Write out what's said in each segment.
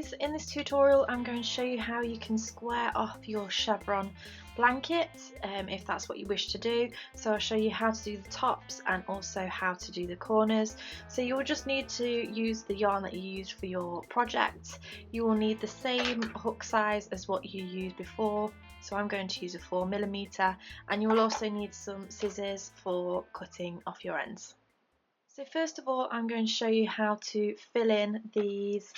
So in this tutorial I'm going to show you how you can square off your chevron blanket if that's what you wish to do. So I'll show you how to do the tops and also how to do the corners. So you will just need to use the yarn that you used for your project. You will need the same hook size as what you used before. So I'm going to use a 4mm, and you will also need some scissors for cutting off your ends. So first of all I'm going to show you how to fill in these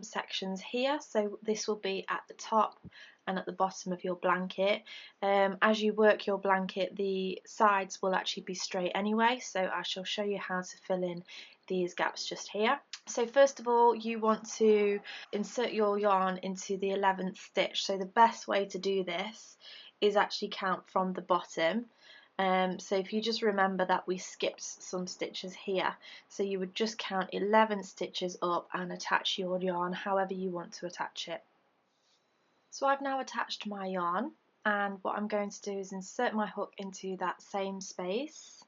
sections here. So this will be at the top and at the bottom of your blanket. As you work your blanket, the sides will actually be straight anyway, so I shall show you how to fill in these gaps just here. So first of all you want to insert your yarn into the 11th stitch. So the best way to do this is actually count from the bottom. So if you just remember that we skipped some stitches here, so you would just count 11 stitches up and attach your yarn however you want to attach it. So I've now attached my yarn, and what I'm going to do is insert my hook into that same space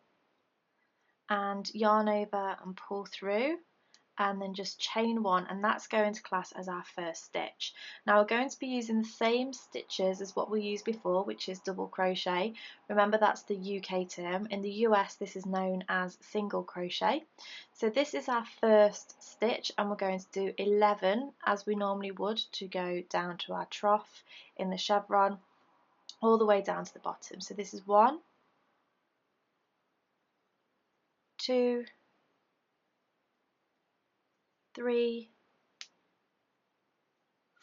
and yarn over and pull through, and then just chain one, and that's going to class as our first stitch. Now we're going to be using the same stitches as what we used before, which is double crochet. Remember, that's the UK term. In the US this is known as single crochet. So this is our first stitch, and we're going to do 11 as we normally would to go down to our trough in the chevron all the way down to the bottom. So this is 1, 2, 3,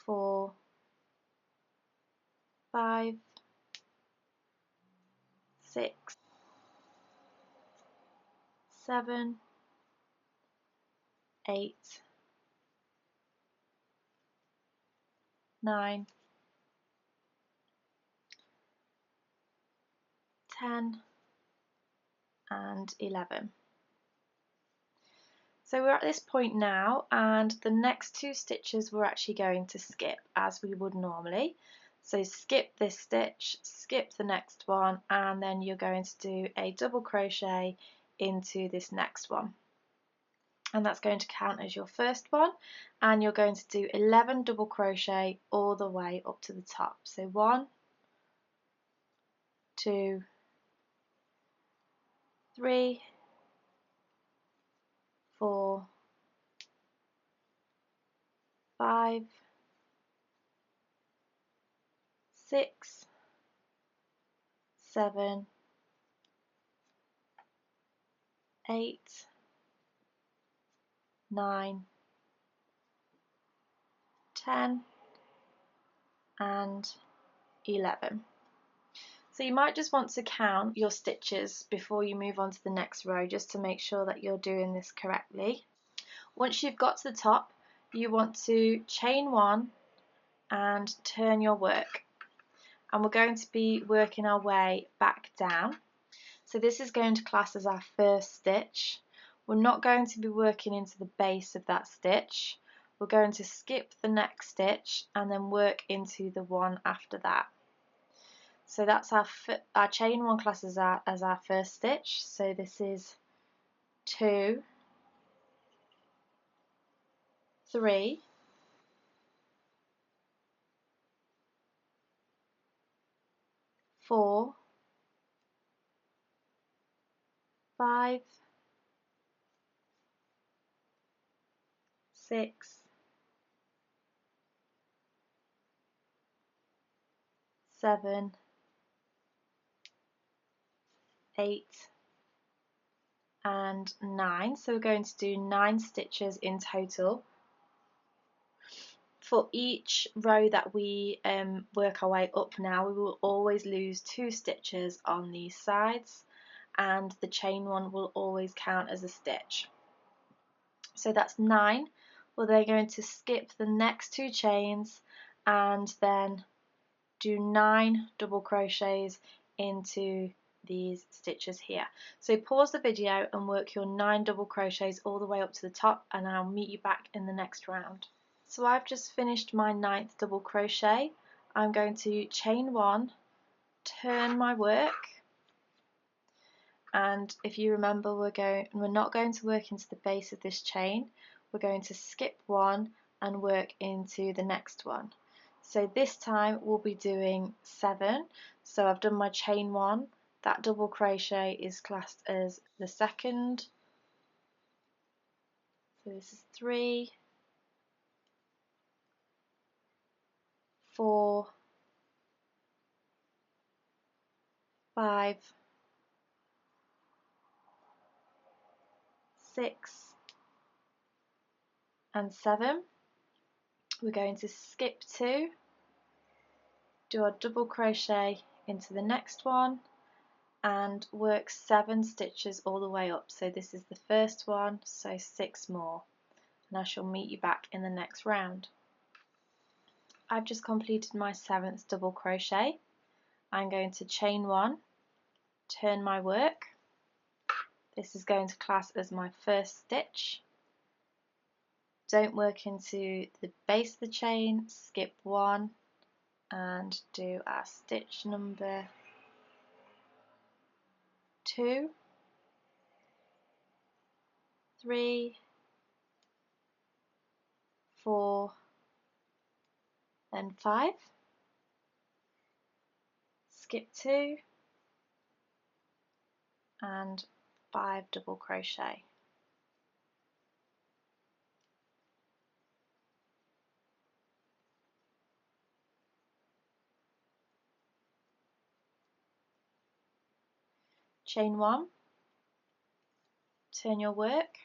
4, 5, 6, 7, 8, 9, 10 and 11. So we're at this point now, and the next 2 stitches we're actually going to skip as we would normally. So skip this stitch, skip the next one, and then you're going to do a double crochet into this next one. And that's going to count as your first one, and you're going to do 11 double crochet all the way up to the top. So 1, 2, 3, 4, 5, 6, 7, 8, 9, 10 and 11. So you might just want to count your stitches before you move on to the next row, just to make sure that you're doing this correctly. Once you've got to the top, you want to chain 1 and turn your work, and we're going to be working our way back down. So this is going to class as our first stitch. We're not going to be working into the base of that stitch. We're going to skip the next stitch and then work into the one after that. So that's our chain 1 class as our first stitch. So this is 2, 3, 4, 5, 6, 7, 8 and 9. So we're going to do 9 stitches in total. For each row that we work our way up now, we will always lose 2 stitches on these sides, and the chain 1 will always count as a stitch. So that's 9. Well, they're going to skip the next 2 chains and then do 9 double crochets into these stitches here. So pause the video and work your 9 double crochets all the way up to the top, and I'll meet you back in the next round. So I've just finished my 9th double crochet. I'm going to chain 1, turn my work, and if you remember, we're not going to work into the base of this chain. We're going to skip 1 and work into the next one. So this time we'll be doing 7. So I've done my chain 1, that double crochet is classed as the second. So this is 3, 4, 5, 6 and 7. We're going to skip 2, do our double crochet into the next one and work 7 stitches all the way up. So this is the first one, so 6 more, and I shall meet you back in the next round. I've just completed my 7th double crochet. I'm going to chain 1, turn my work. This is going to class as my first stitch. Don't work into the base of the chain, skip 1 and do our stitch number 2, 3, 4 and 5, skip 2 and 5 double crochet. Chain 1, turn your work,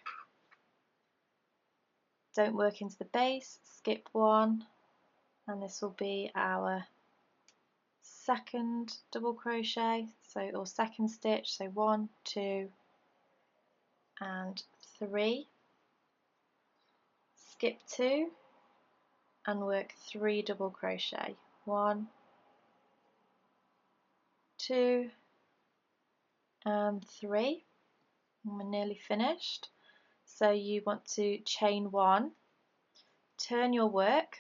don't work into the base, skip 1 and this will be our second double crochet, or second stitch, so 1, 2 and 3, skip 2 and work 3 double crochet, 1, 2 and 3, and we're nearly finished. So you want to chain 1, turn your work,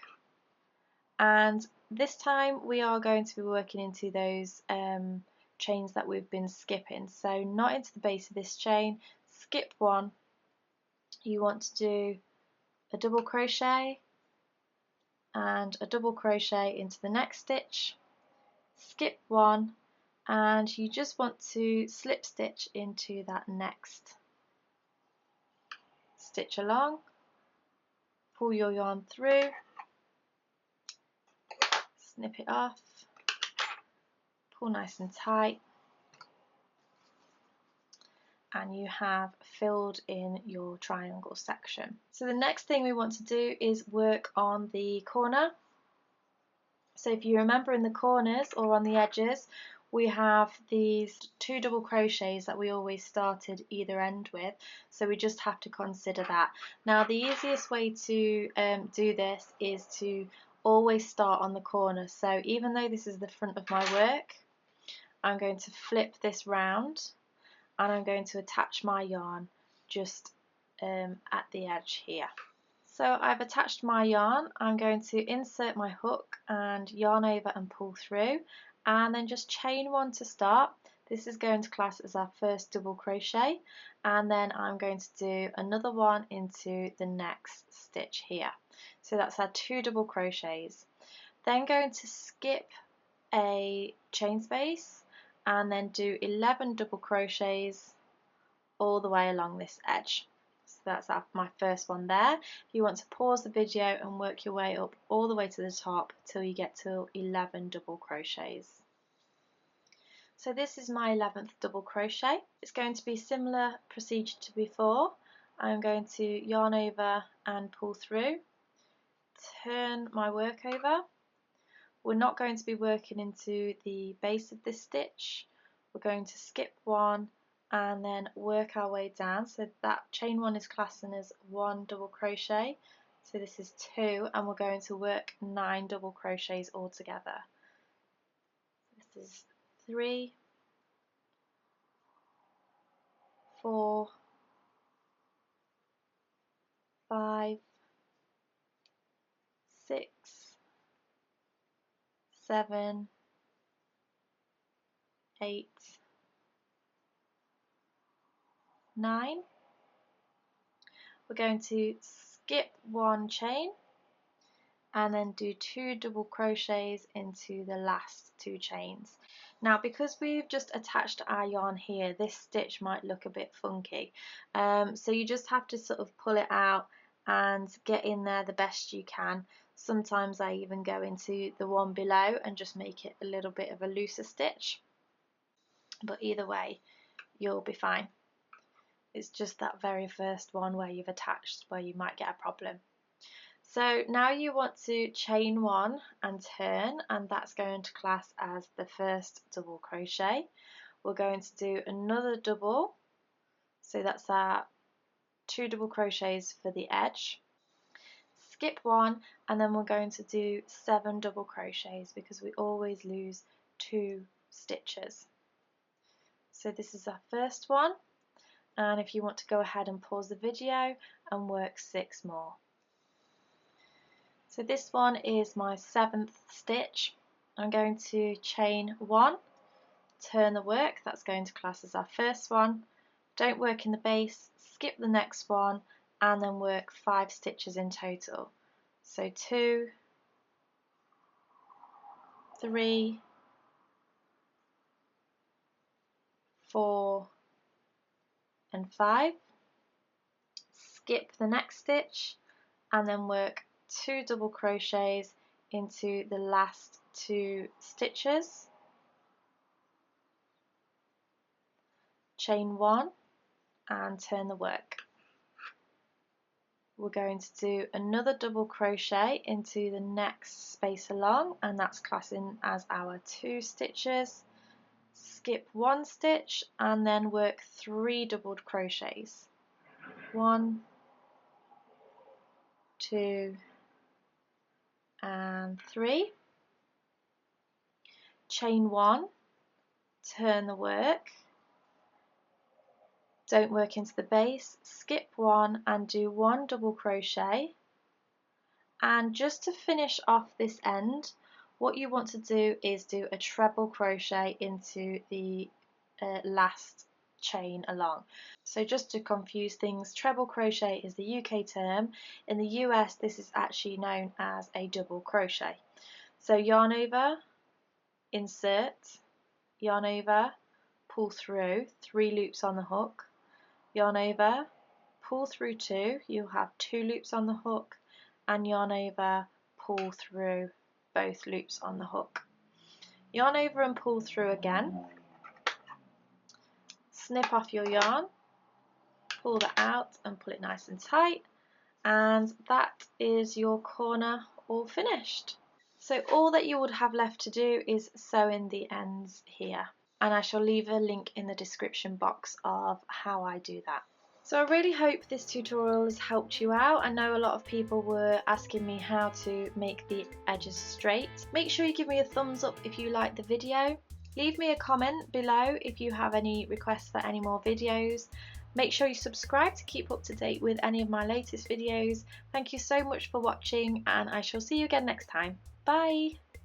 and this time we are going to be working into those chains that we've been skipping, so not into the base of this chain, skip 1, you want to do a double crochet and a double crochet into the next stitch, skip 1 and you just want to slip stitch into that next stitch along, pull your yarn through, snip it off, pull nice and tight, and you have filled in your triangle section. So the next thing we want to do is work on the corner. So if you remember, in the corners or on the edges we have these 2 double crochets that we always started either end with, so we just have to consider that. Now the easiest way to do this is to always start on the corner. So even though this is the front of my work, I'm going to flip this round and I'm going to attach my yarn just at the edge here. So I've attached my yarn, I'm going to insert my hook and yarn over and pull through, and then just chain 1 to start. This is going to class as our first double crochet, and then I'm going to do another one into the next stitch here. So that's our 2 double crochets. Then going to skip a chain space and then do 11 double crochets all the way along this edge. So that's my first one there. You want to pause the video and work your way up all the way to the top till you get to 11 double crochets. So this is my 11th double crochet. It's going to be similar procedure to before. I'm going to yarn over and pull through, turn my work over. We're not going to be working into the base of this stitch. We're going to skip 1 and then work our way down. So that chain 1 is classing as 1 double crochet. So this is 2, and we're going to work 9 double crochets all together. This is 3, 4, 5, 6, 7, 8, 9. We're going to skip 1 chain and then do 2 double crochets into the last 2 chains. Now because we've just attached our yarn here, this stitch might look a bit funky, so you just have to sort of pull it out and get in there the best you can. Sometimes I even go into the one below and just make it a little bit of a looser stitch, but either way you'll be fine. It's just that very first one where you've attached where you might get a problem. So now you want to chain 1 and turn, and that's going to class as the first double crochet. We're going to do another double, so that's our 2 double crochets for the edge. Skip 1, and then we're going to do 7 double crochets because we always lose 2 stitches. So this is our first one, and if you want to go ahead and pause the video and work 6 more. So this one is my 7th stitch. I'm going to chain 1, turn the work, that's going to class as our first one, don't work in the base, skip the next one, and then work 5 stitches in total. So 2, 3, 4 and 5, skip the next stitch and then work 2 double crochets into the last 2 stitches, chain 1 and turn the work. We're going to do another double crochet into the next space along, and that's classing as our 2 stitches, skip 1 stitch and then work 3 doubled crochets, 1, 2 and 3, chain 1, turn the work, don't work into the base, skip 1 and do 1 double crochet, and just to finish off this end what you want to do is do a treble crochet into the last chain along. So just to confuse things, treble crochet is the UK term. In the US this is actually known as a double crochet. So yarn over, insert, yarn over, pull through, 3 loops on the hook, yarn over, pull through 2, you'll have 2 loops on the hook, and yarn over, pull through, both loops on the hook. Yarn over and pull through again, snip off your yarn, pull that out and pull it nice and tight, and that is your corner all finished. So all that you would have left to do is sew in the ends here, and I shall leave a link in the description box of how I do that. So I really hope this tutorial has helped you out. I know a lot of people were asking me how to make the edges straight. Make sure you give me a thumbs up if you liked the video. Leave me a comment below if you have any requests for any more videos. Make sure you subscribe to keep up to date with any of my latest videos. Thank you so much for watching, and I shall see you again next time. Bye!